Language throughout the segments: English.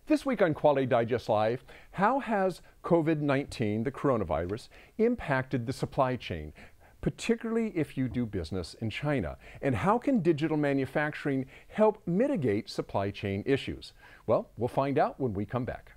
This week on Quality Digest Live, how has COVID-19, the coronavirus, impacted the supply chain, particularly if you do business in China? And how can digital manufacturing help mitigate supply chain issues? Well, we'll find out when we come back.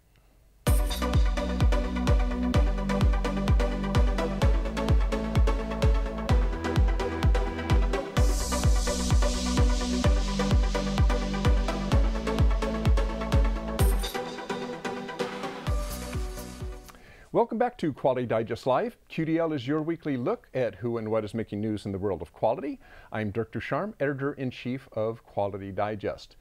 Welcome back to Quality Digest Live. QDL is your weekly look at who and what is making news in the world of quality. I'm Dirk Ducharme, Editor-in-Chief of Quality Digest.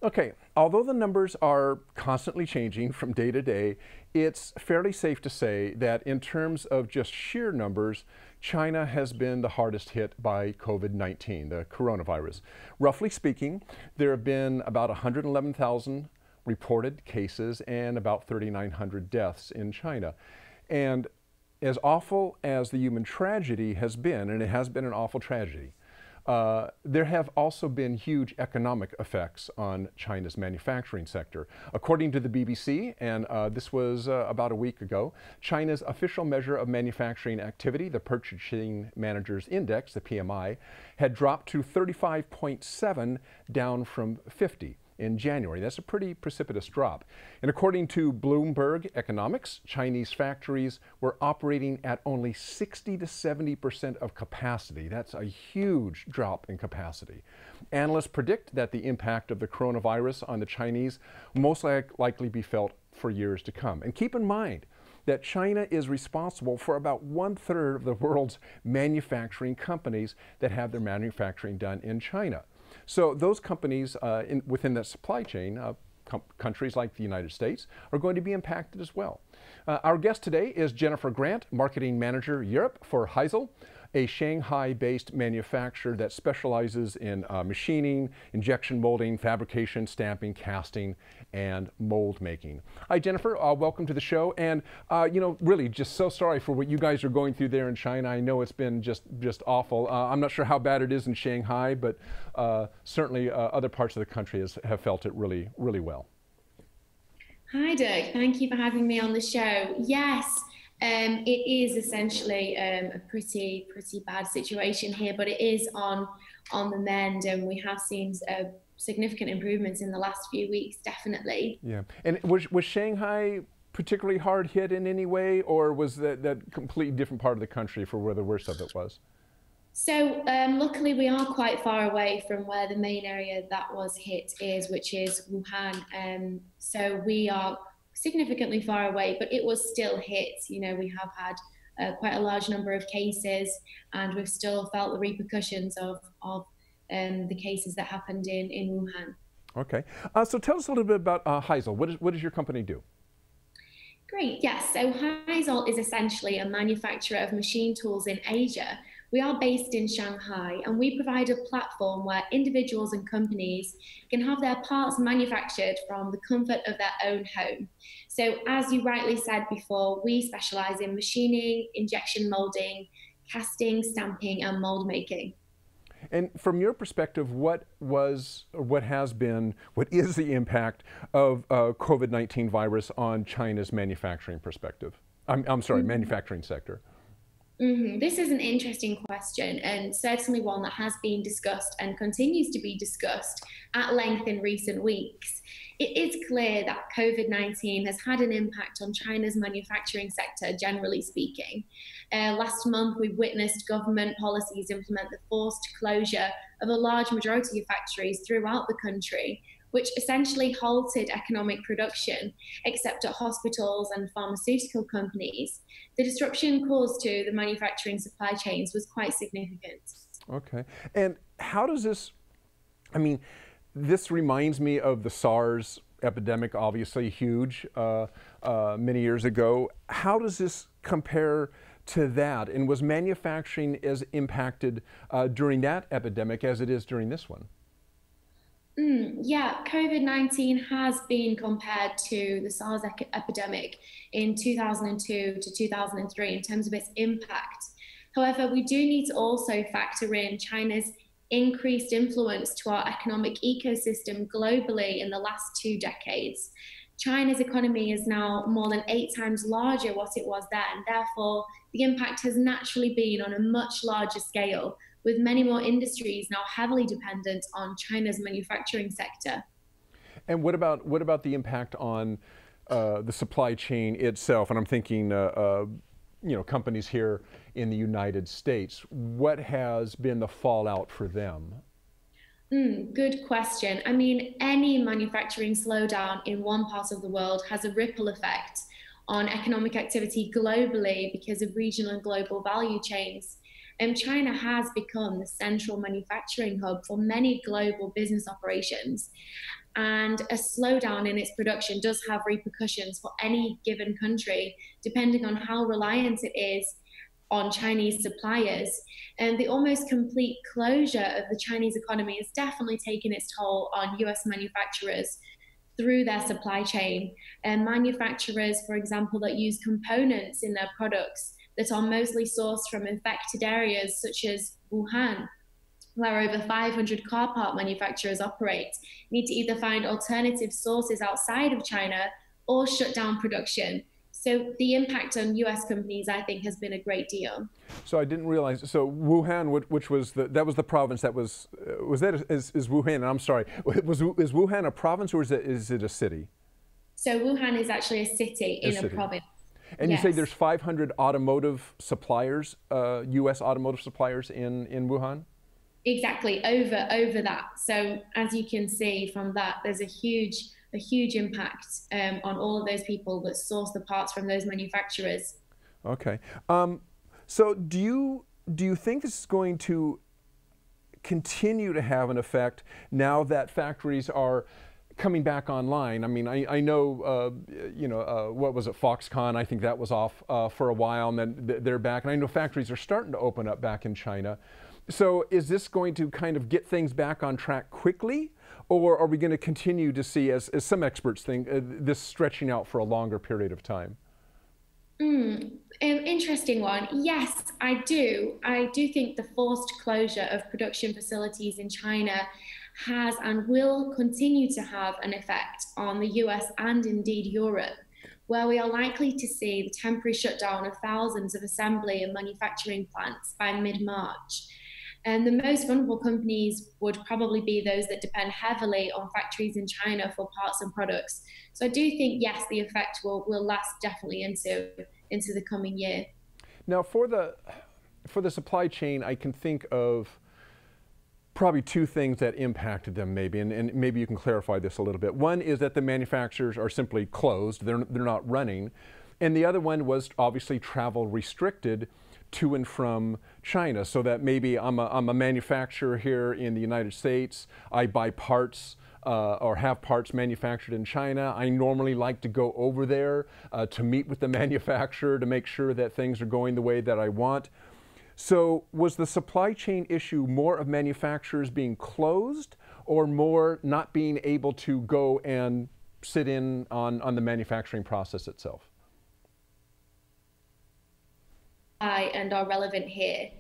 Okay, although the numbers are constantly changing from day to day, it's fairly safe to say that in terms of just sheer numbers, China has been the hardest hit by COVID-19, the coronavirus. Roughly speaking, there have been about 111,000 reported cases and about 3,900 deaths in China. And as awful as the human tragedy has been, and it has been an awful tragedy, there have also been huge economic effects on China's manufacturing sector. According to the BBC, and this was about a week ago, China's official measure of manufacturing activity, the Purchasing Managers Index, the PMI, had dropped to 35.7, down from 50. In January. That's a pretty precipitous drop. And according to Bloomberg Economics, Chinese factories were operating at only 60 to 70% of capacity. That's a huge drop in capacity. Analysts predict that the impact of the coronavirus on the Chinese will most likely be felt for years to come. And keep in mind that China is responsible for about 1/3 of the world's manufacturing companies that have their manufacturing done in China. So those companies within that supply chain, countries like the United States, are going to be impacted as well. Our guest today is Jennifer Grant, Marketing Manager Europe for HAIZOL, a Shanghai-based manufacturer that specializes in machining, injection molding, fabrication, stamping, casting, and mold making. Hi, Jennifer. Welcome to the show. And really, just so sorry for what you guys are going through there in China. I know it's been just awful. I'm not sure how bad it is in Shanghai, but certainly other parts of the country have felt it really, really well. Hi, Doug. Thank you for having me on the show. Yes. It is essentially a pretty bad situation here, but it is on the mend, and we have seen significant improvements in the last few weeks, definitely. Yeah, and was Shanghai particularly hard hit in any way, or was that completely different part of the country for where the worst of it was? So luckily we are quite far away from where the main area that was hit is, which is Wuhan. So we are significantly far away, but it was still hit. You know, we have had quite a large number of cases, and we've still felt the repercussions of the cases that happened in Wuhan. Okay, so tell us a little bit about HAIZOL. What does your company do? Great, yes. So HAIZOL is essentially a manufacturer of machine tools in Asia. We are based in Shanghai, and we provide a platform where individuals and companies can have their parts manufactured from the comfort of their own home. So as you rightly said before, we specialize in machining, injection molding, casting, stamping, and mold making. And from your perspective, what is the impact of COVID-19 virus on China's manufacturing perspective? I'm sorry, manufacturing sector. This is an interesting question, and certainly one that has been discussed and continues to be discussed at length in recent weeks. It is clear that COVID-19 has had an impact on China's manufacturing sector, generally speaking. Last month, we witnessed government policies implement the forced closure of a large majority of factories throughout the country, which essentially halted economic production, except at hospitals and pharmaceutical companies. The disruption caused to the manufacturing supply chains was quite significant. Okay, and how does this, this reminds me of the SARS epidemic, obviously huge, many years ago. How does this compare to that? And was manufacturing as impacted during that epidemic as it is during this one? Yeah, COVID-19 has been compared to the SARS epidemic in 2002 to 2003 in terms of its impact. However, we do need to also factor in China's increased influence to our economic ecosystem globally in the last 2 decades. China's economy is now more than 8 times larger what it was then. Therefore, the impact has naturally been on a much larger scale, with many more industries now heavily dependent on China's manufacturing sector. And what about the impact on the supply chain itself? And I'm thinking, companies here in the United States. What has been the fallout for them? Good question. I mean, any manufacturing slowdown in one part of the world has a ripple effect on economic activity globally because of regional and global value chains. And China has become the central manufacturing hub for many global business operations. And a slowdown in its production does have repercussions for any given country, depending on how reliant it is on Chinese suppliers. And the almost complete closure of the Chinese economy has definitely taken its toll on US manufacturers through their supply chain. And manufacturers, for example, that use components in their products that are mostly sourced from infected areas such as Wuhan, where over 500 car part manufacturers operate, need to either find alternative sources outside of China or shut down production. So the impact on US companies, I think, has been a great deal. So I didn't realize, so Wuhan, which was that was the province that is Wuhan, and I'm sorry, is Wuhan a province or is it a city? So Wuhan is actually a city in a province. And yes. You say there's 500 automotive suppliers, US automotive suppliers in Wuhan? Exactly, over that. So as you can see from that, there's a huge impact on all of those people that source the parts from those manufacturers. Okay. So do you think this is going to continue to have an effect now that factories are coming back online? I mean, I know, what was it, Foxconn, I think that was off for a while, and then they're back. And I know factories are starting to open up back in China. So is this going to kind of get things back on track quickly? Or are we going to continue to see, as some experts think, this stretching out for a longer period of time? Interesting one. Yes, I do. I do think the forced closure of production facilities in China has and will continue to have an effect on the US and indeed Europe, where we are likely to see the temporary shutdown of thousands of assembly and manufacturing plants by mid-March. And the most vulnerable companies would probably be those that depend heavily on factories in China for parts and products. So I do think, yes, the effect will last definitely into the coming year. Now, for the supply chain, I can think of probably two things that impacted them maybe, and maybe you can clarify this a little bit. One is that the manufacturers are simply closed, they're not running. And the other one was obviously travel restricted to and from China, so that maybe I'm a manufacturer here in the United States, I buy parts or have parts manufactured in China. I normally like to go over there to meet with the manufacturer to make sure that things are going the way that I want. So was the supply chain issue more of manufacturers being closed or more not being able to go and sit in on the manufacturing process itself? And are relevant here.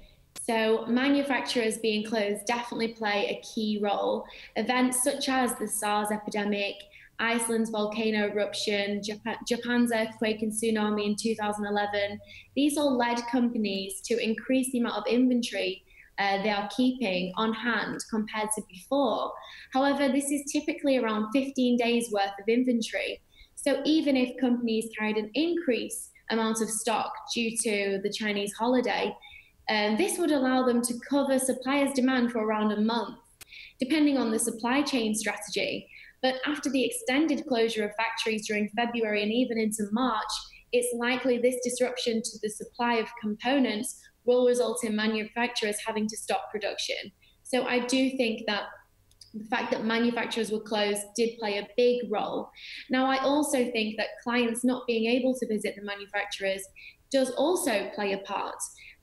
So manufacturers being closed definitely play a key role. Events such as the SARS epidemic, Iceland's volcano eruption, Japan's earthquake and tsunami in 2011, these all led companies to increase the amount of inventory they are keeping on hand compared to before. However, this is typically around 15 days worth of inventory. So even if companies carried an increase amount of stock due to the Chinese holiday, this would allow them to cover suppliers' demand for around a month, depending on the supply chain strategy. But after the extended closure of factories during February and even into March, it's likely this disruption to the supply of components will result in manufacturers having to stop production. So I do think that the fact that manufacturers were closed did play a big role. Now, I also think that clients not being able to visit the manufacturers does also play a part.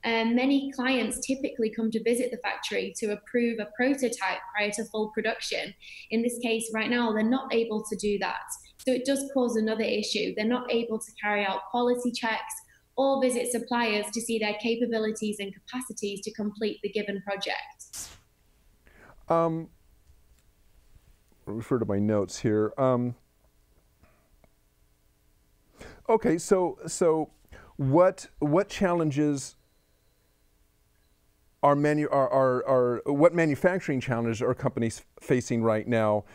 Many clients typically come to visit the factory to approve a prototype prior to full production. In this case, right now, they're not able to do that. So it does cause another issue. They're not able to carry out quality checks or visit suppliers to see their capabilities and capacities to complete the given project. Refer to my notes here. Okay, so what challenges what manufacturing challenges are companies facing right now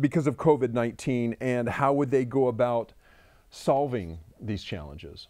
because of COVID-19, and how would they go about solving these challenges?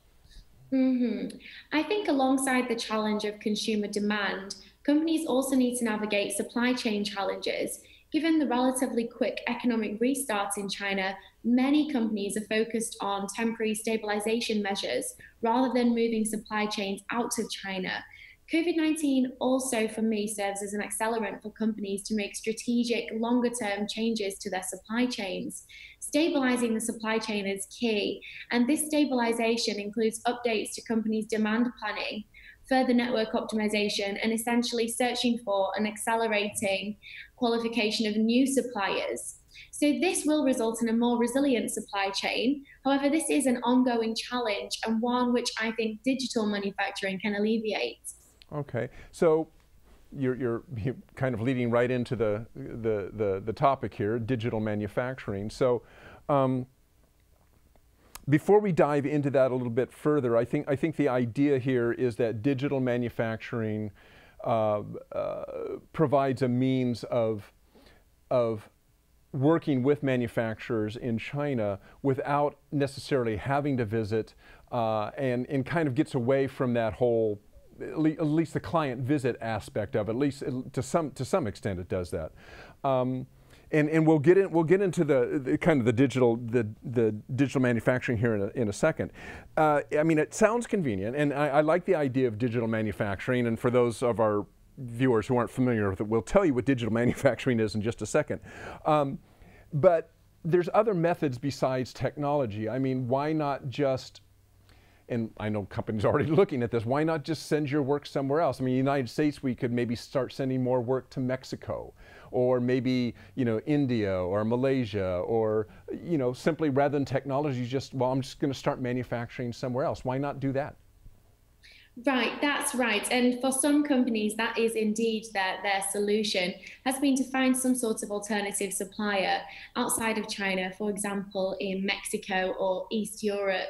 I think alongside the challenge of consumer demand, companies also need to navigate supply chain challenges. Given the relatively quick economic restart in China, many companies are focused on temporary stabilization measures rather than moving supply chains out of China. COVID-19 also, for me, serves as an accelerant for companies to make strategic, longer term changes to their supply chains. Stabilizing the supply chain is key, and this stabilization includes updates to companies' demand planning, further network optimization, and essentially searching for and accelerating qualification of new suppliers. So, this will result in a more resilient supply chain. However, this is an ongoing challenge and one which I think digital manufacturing can alleviate. Okay, so you're kind of leading right into the topic here, digital manufacturing. So before we dive into that a little bit further, I think the idea here is that digital manufacturing provides a means of working with manufacturers in China without necessarily having to visit, and kind of gets away from that whole, at least the client visit aspect of it. At least to some extent it does that. And we'll get into the kind of the digital manufacturing here in a second. I mean, it sounds convenient, and I like the idea of digital manufacturing. And for those of our viewers who aren't familiar with it, we'll tell you what digital manufacturing is in just a second. But there's other methods besides technology. I mean, why not just, and I know companies are already looking at this, why not just send your work somewhere else? I mean, in the United States, we could maybe start sending more work to Mexico, or maybe, India or Malaysia, or, simply rather than technology, just, well, I'm just going to start manufacturing somewhere else. Why not do that? Right, that's right. And for some companies, that is indeed their solution, has been to find some sort of alternative supplier outside of China, for example, in Mexico or East Europe.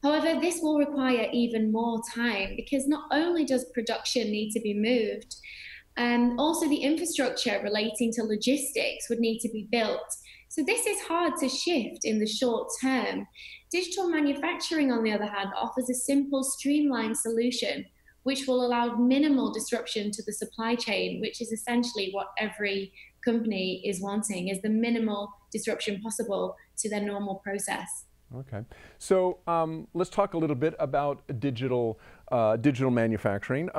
However, this will require even more time because not only does production need to be moved, also the infrastructure relating to logistics would need to be built. So this is hard to shift in the short term. Digital manufacturing, on the other hand, offers a simple, streamlined solution which will allow minimal disruption to the supply chain, which is essentially what every company is wanting, is the minimal disruption possible to their normal process. Okay, so let's talk a little bit about digital manufacturing.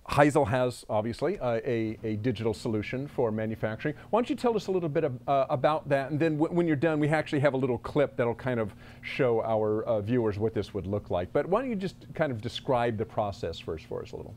HAIZOL has obviously a digital solution for manufacturing. Why don't you tell us a little bit about that, and then when you're done, we actually have a little clip that'll kind of show our viewers what this would look like. But why don't you just kind of describe the process first for us a little?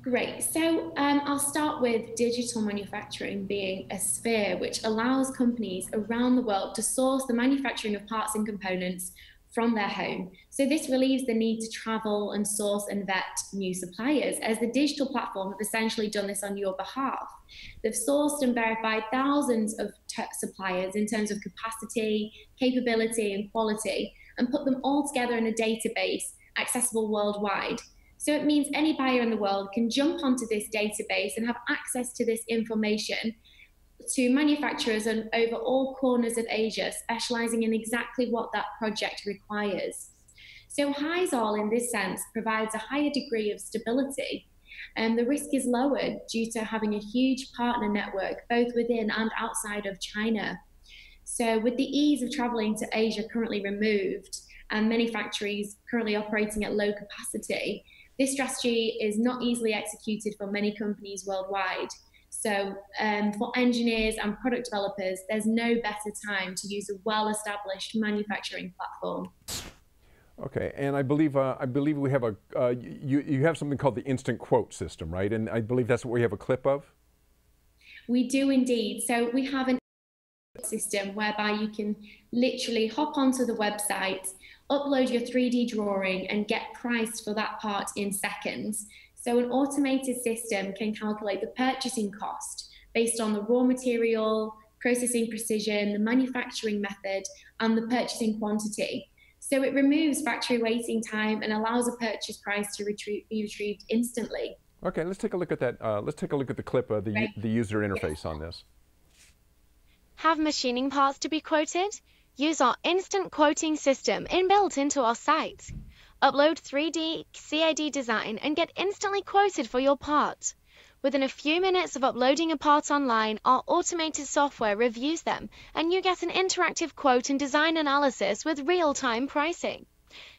Great. So I'll start with digital manufacturing being a sphere which allows companies around the world to source the manufacturing of parts and components from their home. So this relieves the need to travel and source and vet new suppliers, as the digital platform have essentially done this on your behalf. They've sourced and verified thousands of suppliers in terms of capacity, capability, and quality, and put them all together in a database accessible worldwide. So it means any buyer in the world can jump onto this database and have access to this information to manufacturers over all corners of Asia, specializing in exactly what that project requires. So HAIZOL, in this sense, provides a higher degree of stability, and the risk is lowered due to having a huge partner network, both within and outside of China. So with the ease of traveling to Asia currently removed, and many factories currently operating at low capacity, this strategy is not easily executed for many companies worldwide. So for engineers and product developers, there's no better time to use a well-established manufacturing platform. Okay, and I believe we have you have something called the instant quote system, right? And I believe that's what we have a clip of. We do indeed. So we have an system whereby you can literally hop onto the website, upload your 3D drawing, and get priced for that part in seconds. So an automated system can calculate the purchasing cost based on the raw material, processing precision, the manufacturing method, and the purchasing quantity. So it removes factory waiting time and allows a purchase price to be retrieved instantly. Okay, let's take a look at that. Let's take a look at the clip of the user interface on this. Have machining parts to be quoted? Use our instant quoting system inbuilt into our site. Upload 3D CAD design and get instantly quoted for your part. Within a few minutes of uploading a part online, our automated software reviews them and you get an interactive quote and design analysis with real-time pricing.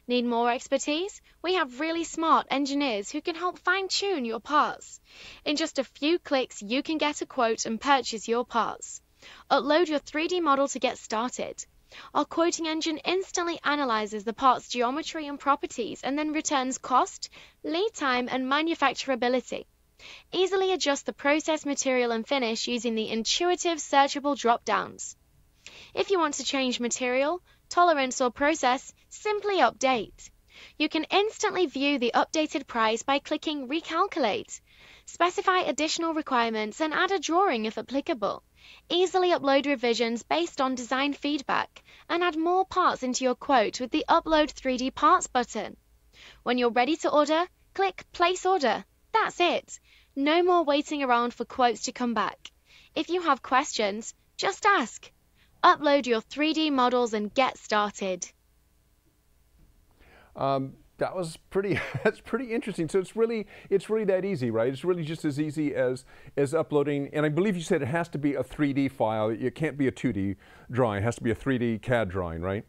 Need more expertise? We have really smart engineers who can help fine-tune your parts. In just a few clicks, you can get a quote and purchase your parts. Upload your 3D model to get started. Our quoting engine instantly analyzes the part's geometry and properties and then returns cost, lead time, and manufacturability. Easily adjust the process, material, and finish using the intuitive searchable drop-downs. If you want to change material, tolerance, or process, simply update. You can instantly view the updated price by clicking Recalculate. Specify additional requirements and add a drawing if applicable. Easily upload revisions based on design feedback and add more parts into your quote with the Upload 3D Parts button. When you're ready to order, click Place Order. That's it. No more waiting around for quotes to come back. If you have questions, just ask. Upload your 3D models and get started. That was pretty. That's pretty interesting. So it's really that easy, right? It's really just as easy as uploading. And I believe you said it has to be a 3D file. It can't be a 2D drawing. It has to be a 3D CAD drawing, right?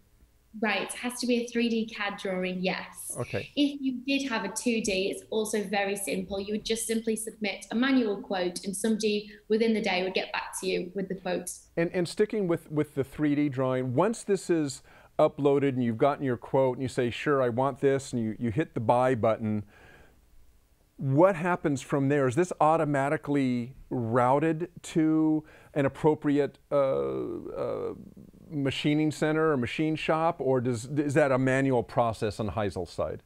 Right, it has to be a 3D CAD drawing, yes. Okay. If you did have a 2D, it's also very simple. You would just simply submit a manual quote and somebody within the day would get back to you with the quote. And sticking with the 3D drawing, once this is uploaded and you've gotten your quote and you say, sure, I want this, and you hit the buy button, what happens from there? Is this automatically routed to an appropriate machining center or machine shop, or is that a manual process on HAIZOL's side?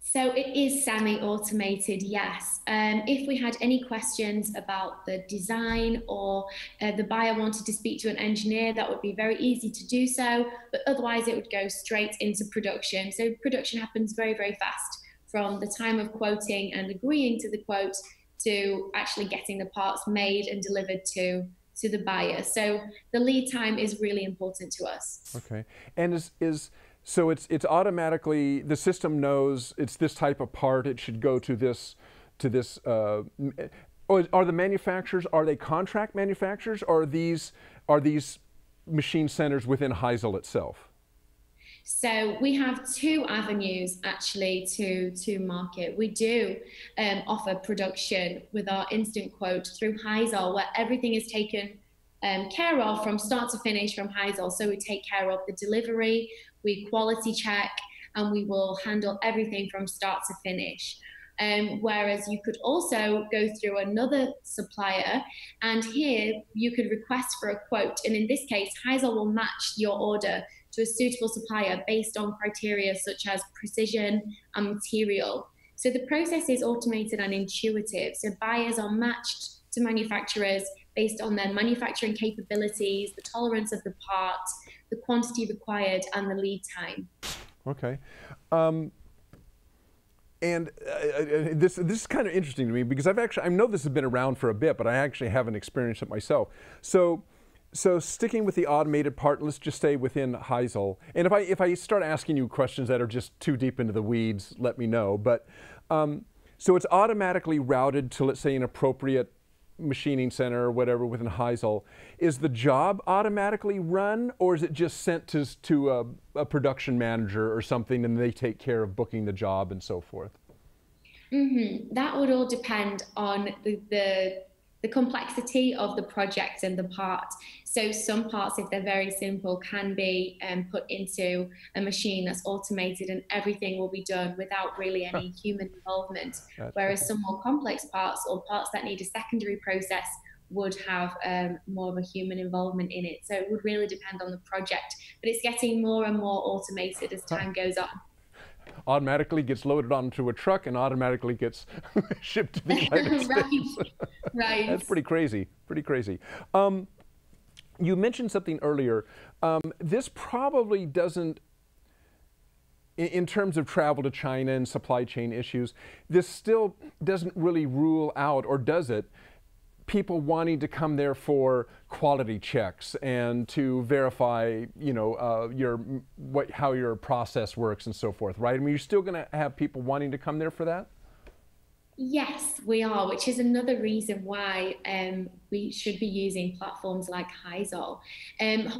So it is semi-automated, yes. If we had any questions about the design or the buyer wanted to speak to an engineer, that would be very easy to do so, but otherwise it would go straight into production. So production happens very, very fast from the time of quoting and agreeing to the quote to actually getting the parts made and delivered to the buyer. So the lead time is really important to us. Okay, and so it's automatically, the system knows it's this type of part, it should go to this, or are the manufacturers, are they contract manufacturers, or are these machine centers within HAIZOL itself? So we have two avenues actually to market. We do offer production with our instant quote through HAIZOL, where everything is taken care of from start to finish from HAIZOL. So we take care of the delivery, we quality check, and we will handle everything from start to finish. Whereas you could also go through another supplier, and here you could request for a quote. And in this case, HAIZOL will match your order to a suitable supplier based on criteria such as precision and material. So the process is automated and intuitive. So buyers are matched to manufacturers based on their manufacturing capabilities, the tolerance of the part, the quantity required, and the lead time. Okay. This is kind of interesting to me because I know this has been around for a bit, but I actually haven't experienced it myself. So sticking with the automated part, let's just stay within HAIZOL. And if I start asking you questions that are just too deep into the weeds, let me know. But so it's automatically routed to, let's say, an appropriate machining center or whatever within HAIZOL. Is the job automatically run, or is it just sent to a production manager or something, and they take care of booking the job and so forth? Mm-hmm. That would all depend on the complexity of the project and the part. So some parts, if they're very simple, can be put into a machine that's automated and everything will be done without really any human involvement. Whereas some more complex parts or parts that need a secondary process would have more of a human involvement in it. So it would really depend on the project, but it's getting more and more automated as time goes on. Automatically gets loaded onto a truck and automatically gets shipped to the United States. Right. That's pretty crazy, pretty crazy. You mentioned something earlier. This probably doesn't, in terms of travel to China and supply chain issues, this still doesn't really rule out, or does it, people wanting to come there for quality checks and to verify, you know, how your process works and so forth, right? I mean, you're still going to have people wanting to come there for that? Yes, we are, which is another reason why we should be using platforms like HAIZOL.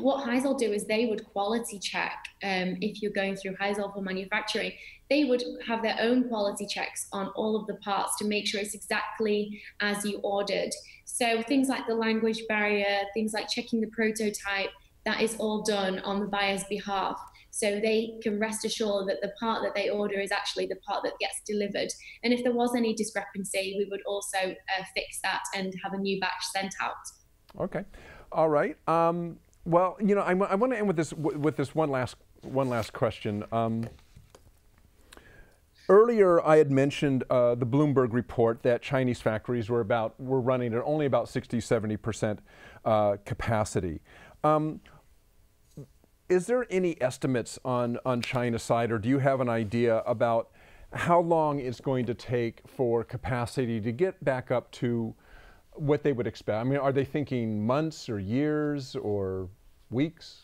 What HAIZOL do is they would quality check, if you're going through HAIZOL for manufacturing, they would have their own quality checks on all of the parts to make sure it's exactly as you ordered. So things like the language barrier, things like checking the prototype, that is all done on the buyer's behalf. So they can rest assured that the part that they order is actually the part that gets delivered. And if there was any discrepancy, we would also fix that and have a new batch sent out. Okay, all right. Well, you know, I want to end with this one last question. Earlier, I had mentioned the Bloomberg report that Chinese factories were running at only about 60–70% capacity. Is there any estimates on China's side, or do you have an idea about how long it's going to take for capacity to get back up to what they would expect? I mean, are they thinking months or years or weeks?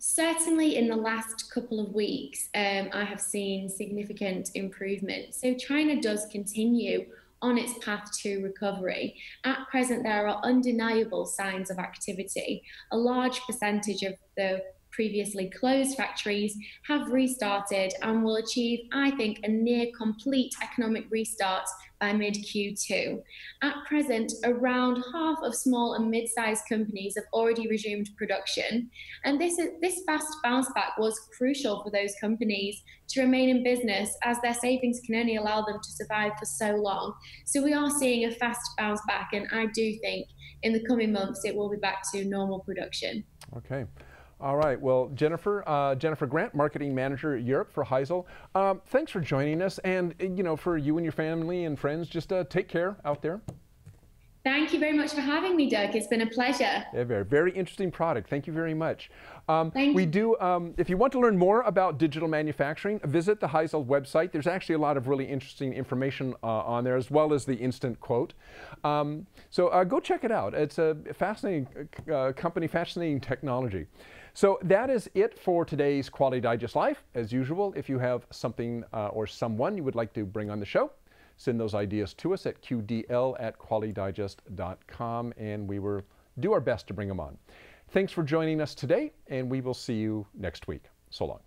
Certainly in the last couple of weeks, I have seen significant improvement. So China does continue on its path to recovery. At present, there are undeniable signs of activity. A large percentage of the previously closed factories have restarted and will achieve, I think, a near complete economic restart by mid-Q2. At present, around half of small and mid-sized companies have already resumed production. And this fast bounce back was crucial for those companies to remain in business, as their savings can only allow them to survive for so long. So we are seeing a fast bounce back, and I do think in the coming months it will be back to normal production. Okay. All right. Well, Jennifer Grant, Marketing Manager at Europe for HAIZOL. Thanks for joining us, and you know, for you and your family and friends, just take care out there. Thank you very much for having me, Doug. It's been a pleasure. Yeah, very interesting product. Thank you very much. Thank you. If you want to learn more about digital manufacturing, visit the HAIZOL website. There's actually a lot of really interesting information on there, as well as the instant quote. So go check it out. It's a fascinating company, fascinating technology. So that is it for today's Quality Digest Live. As usual, if you have something or someone you would like to bring on the show, send those ideas to us at qdl@qualitydigest.com, and we will do our best to bring them on. Thanks for joining us today, and we will see you next week. So long.